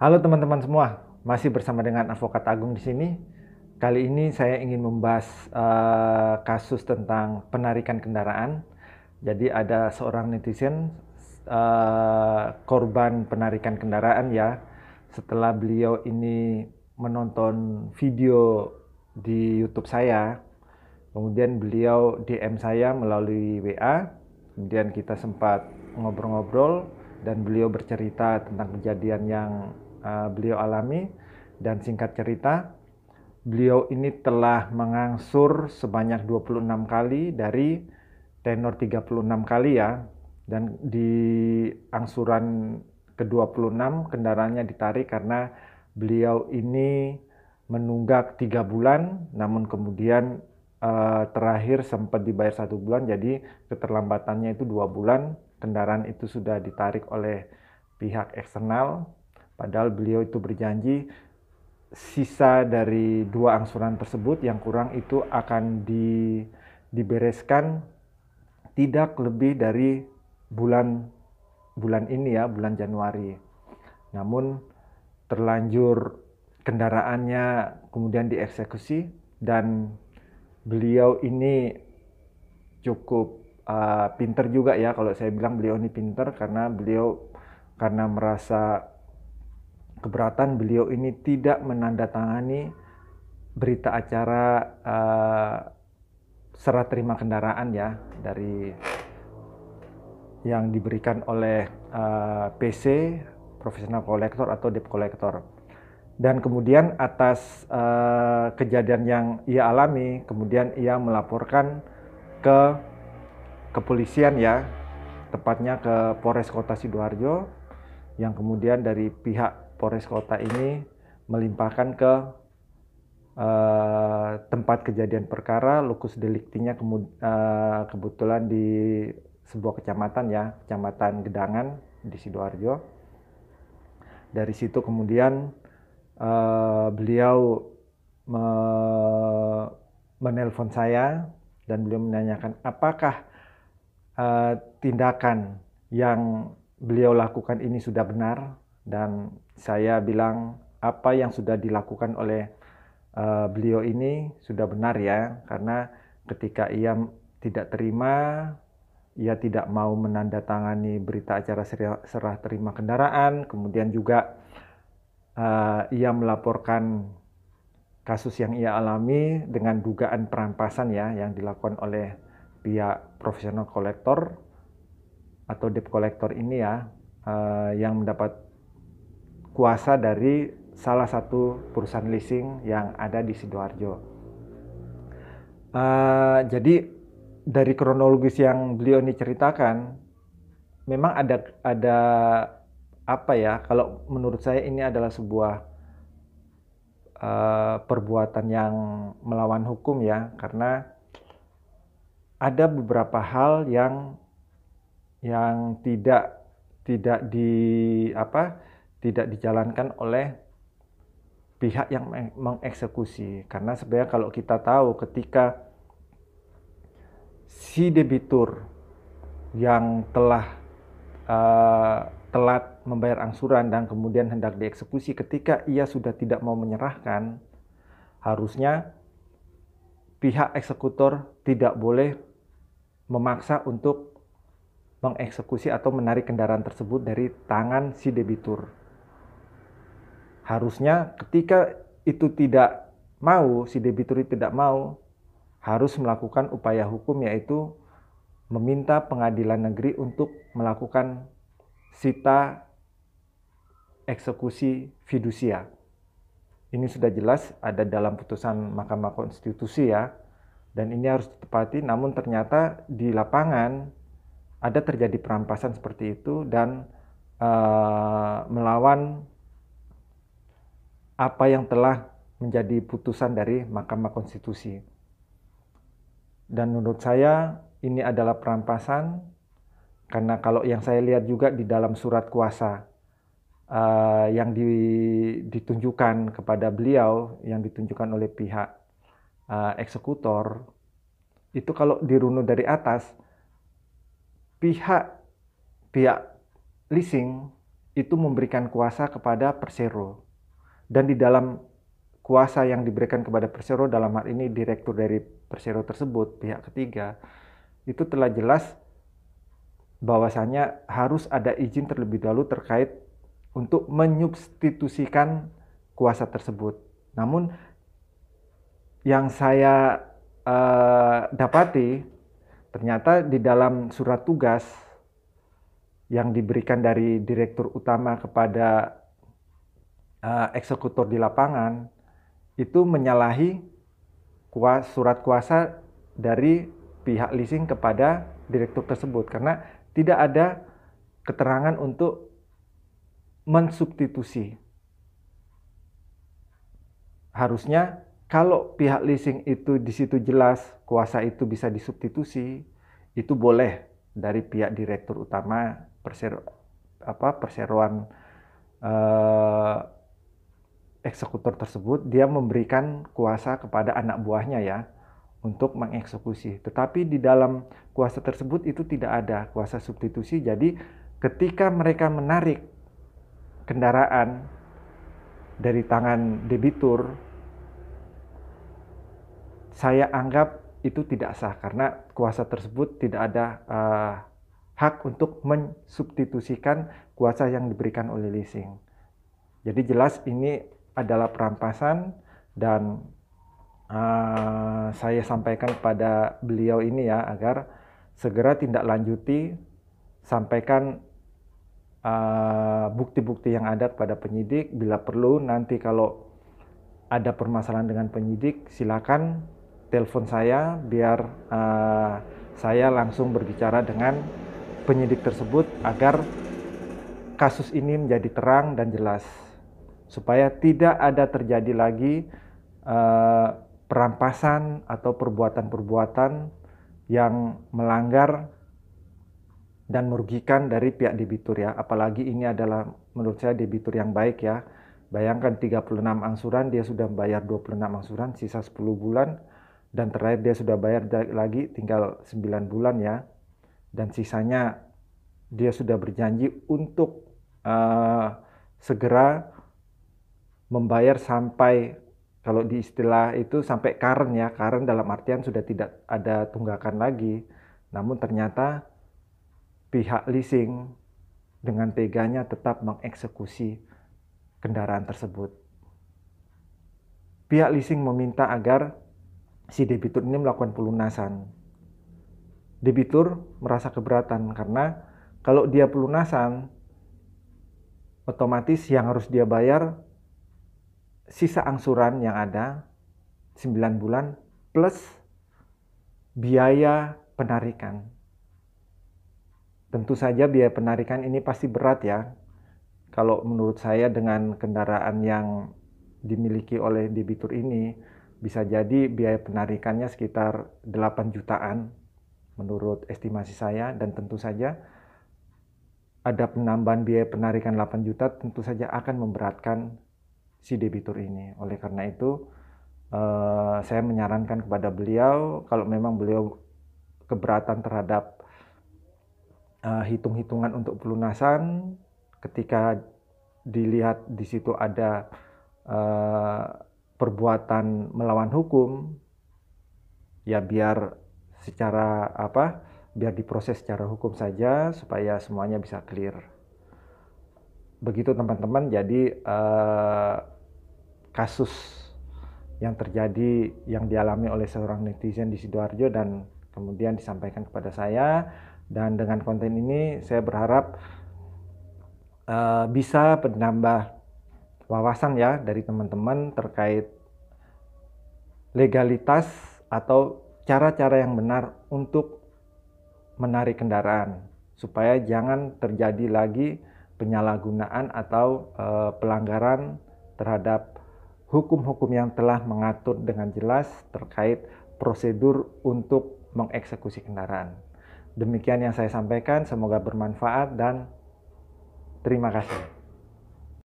Halo teman-teman semua, masih bersama dengan Advokat Agung di sini. Kali ini saya ingin membahas kasus tentang penarikan kendaraan. Jadi ada seorang netizen korban penarikan kendaraan ya. Setelah beliau ini menonton video di YouTube saya, kemudian beliau DM saya melalui WA. Kemudian kita sempat ngobrol-ngobrol dan beliau bercerita tentang kejadian yang beliau alami. Dan singkat cerita, beliau ini telah mengangsur sebanyak 26 kali dari tenor 36 kali ya. Dan di angsuran ke-26 kendaraannya ditarik karena beliau ini menunggak 3 bulan, namun kemudian terakhir sempat dibayar 1 bulan, jadi keterlambatannya itu 2 bulan. Kendaraan itu sudah ditarik oleh pihak eksternal, padahal beliau itu berjanji sisa dari 2 angsuran tersebut yang kurang itu akan dibereskan tidak lebih dari bulan ini ya, bulan Januari. Namun terlanjur kendaraannya kemudian dieksekusi, dan beliau ini cukup pinter juga ya. Kalau saya bilang beliau ini pinter karena karena merasa keberatan, beliau ini tidak menandatangani berita acara serah terima kendaraan ya dari yang diberikan oleh PC professional kolektor atau debt collector. Dan kemudian atas kejadian yang ia alami, kemudian ia melaporkan ke kepolisian ya, tepatnya ke Polres Kota Sidoarjo, yang kemudian dari pihak Polres Kota ini melimpahkan ke tempat kejadian perkara, lokus deliktinya kebetulan di sebuah kecamatan ya, Kecamatan Gedangan di Sidoarjo. Dari situ kemudian beliau menelpon saya dan beliau menanyakan apakah tindakan yang beliau lakukan ini sudah benar, dan saya bilang apa yang sudah dilakukan oleh beliau ini sudah benar ya, karena ketika ia tidak terima, ia tidak mau menandatangani berita acara serah terima kendaraan, kemudian juga ia melaporkan kasus yang ia alami dengan dugaan perampasan ya, yang dilakukan oleh pihak profesional kolektor atau debt collector ini ya, yang mendapat kuasa dari salah satu perusahaan leasing yang ada di Sidoarjo. Jadi dari kronologis yang beliau ini ceritakan, memang ada apa ya? Kalau menurut saya ini adalah sebuah perbuatan yang melawan hukum ya, karena ada beberapa hal yang tidak dijalankan oleh pihak yang mengeksekusi. Karena sebenarnya kalau kita tahu, ketika si debitur yang telah telat membayar angsuran dan kemudian hendak dieksekusi, ketika ia sudah tidak mau menyerahkan, harusnya pihak eksekutor tidak boleh memaksa untuk mengeksekusi atau menarik kendaraan tersebut dari tangan si debitur. Harusnya ketika itu tidak mau, si debitur itu tidak mau, harus melakukan upaya hukum, yaitu meminta pengadilan negeri untuk melakukan sita eksekusi fidusia. Ini sudah jelas ada dalam putusan Mahkamah Konstitusi ya, dan ini harus ditepati. Namun ternyata di lapangan ada terjadi perampasan seperti itu dan melawan apa yang telah menjadi putusan dari Mahkamah Konstitusi. Dan menurut saya ini adalah perampasan, karena kalau yang saya lihat juga di dalam surat kuasa yang ditunjukkan kepada beliau, yang ditunjukkan oleh pihak eksekutor, itu kalau dirunut dari atas, pihak leasing itu memberikan kuasa kepada Persero. Dan di dalam kuasa yang diberikan kepada Persero, dalam hal ini direktur dari Persero tersebut, pihak ketiga, itu telah jelas bahwasanya harus ada izin terlebih dahulu terkait untuk menyubstitusikan kuasa tersebut. Namun yang saya dapati, ternyata di dalam surat tugas yang diberikan dari direktur utama kepada eksekutor di lapangan itu menyalahi surat kuasa dari pihak leasing kepada direktur tersebut, karena tidak ada keterangan untuk mensubstitusi. Harusnya kalau pihak leasing itu di situ jelas kuasa itu bisa disubstitusi, itu boleh dari pihak direktur utama perseroan eksekutor tersebut, dia memberikan kuasa kepada anak buahnya ya untuk mengeksekusi. Tetapi di dalam kuasa tersebut itu tidak ada kuasa substitusi. Jadi ketika mereka menarik kendaraan dari tangan debitur, saya anggap itu tidak sah karena kuasa tersebut tidak ada hak untuk mensubstitusikan kuasa yang diberikan oleh leasing. Jadi jelas ini adalah perampasan, dan saya sampaikan kepada beliau ini ya agar segera tindak lanjuti, sampaikan bukti-bukti yang ada kepada penyidik. Bila perlu nanti kalau ada permasalahan dengan penyidik, silakan telepon saya biar saya langsung berbicara dengan penyidik tersebut agar kasus ini menjadi terang dan jelas, supaya tidak ada terjadi lagi perampasan atau perbuatan-perbuatan yang melanggar dan merugikan dari pihak debitur ya. Apalagi ini adalah menurut saya debitur yang baik ya. Bayangkan 36 angsuran, dia sudah bayar 26 angsuran, sisa 10 bulan, dan terakhir dia sudah bayar lagi tinggal 9 bulan ya. Dan sisanya dia sudah berjanji untuk segera membayar sampai, kalau di istilah itu sampai current ya, current dalam artian sudah tidak ada tunggakan lagi. Namun ternyata pihak leasing dengan teganya tetap mengeksekusi kendaraan tersebut. Pihak leasing meminta agar si debitur ini melakukan pelunasan. Debitur merasa keberatan karena kalau dia pelunasan, otomatis yang harus dia bayar sisa angsuran yang ada 9 bulan plus biaya penarikan. Tentu saja biaya penarikan ini pasti berat ya. Kalau menurut saya dengan kendaraan yang dimiliki oleh debitur ini, bisa jadi biaya penarikannya sekitar 8 jutaan menurut estimasi saya, dan tentu saja ada penambahan biaya penarikan 8 juta tentu saja akan memberatkan si debitur ini. Oleh karena itu saya menyarankan kepada beliau, kalau memang beliau keberatan terhadap hitung-hitungan untuk pelunasan, ketika dilihat di situ ada perbuatan melawan hukum, ya biar biar diproses secara hukum saja supaya semuanya bisa clear. Begitu teman-teman. Jadi kasus yang terjadi yang dialami oleh seorang netizen di Sidoarjo dan kemudian disampaikan kepada saya, dan dengan konten ini saya berharap bisa menambah wawasan ya dari teman-teman terkait legalitas atau cara-cara yang benar untuk menarik kendaraan, supaya jangan terjadi lagi penyalahgunaan atau pelanggaran terhadap hukum-hukum yang telah mengatur dengan jelas terkait prosedur untuk mengeksekusi kendaraan. Demikian yang saya sampaikan, semoga bermanfaat dan terima kasih.